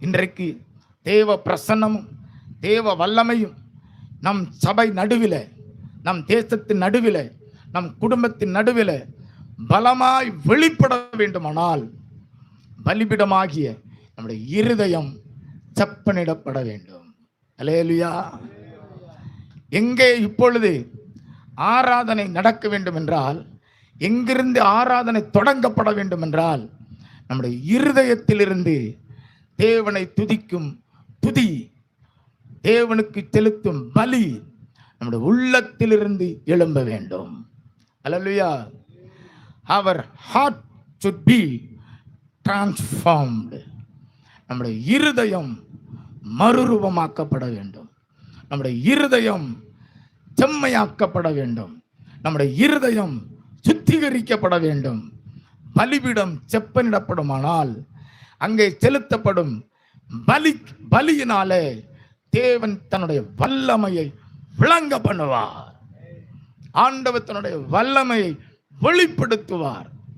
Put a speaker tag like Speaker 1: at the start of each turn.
Speaker 1: இன்றைக்கு தேவ பிரசன்னமும் தேவ வல்லமையும் நம் சபை நடுவில், நம் தேசத்தின் நடுவில், நம் குடும்பத்தின் நடுவில் பலமாய் வெளிப்பட வேண்டுமானால் பலிபிடமாகிய நம்முடைய இருதயம் செப்பனிடப்பட வேண்டும். அல்லேலூயா. எங்கே இப்பொழுது ஆராதனை நடக்க வேண்டும் என்றால், எங்கிருந்து ஆராதனை தொடங்கப்பட வேண்டும் என்றால், நம்முடைய இருதயத்திலிருந்து தேவனை துதிக்கும் துதி, தேவனுக்கு செலுத்தும் பலி நம்முடைய உள்ளத்திலிருந்து எழும்ப வேண்டும். அல்லேலூயா. அவர் ஹார்ட் should be transformed. நம்முடைய இருதயம் மறுரூபமாக்கப்பட வேண்டும். நம்முடைய இருதயம் செம்மையாக்கப்பட வேண்டும். நம்முடைய இருதயம் சுத்திகரிக்கப்பட வேண்டும். பலிபீடம் செப்பனிடப்படுமானால் அங்கே செலுத்தப்படும் பலியினாலே தேவன் தன்னுடைய வல்லமையை விளங்க பண்ணுவார். ஆண்டவர் தன்னுடைய வல்லமையை வெளிப்படுத்துவார்.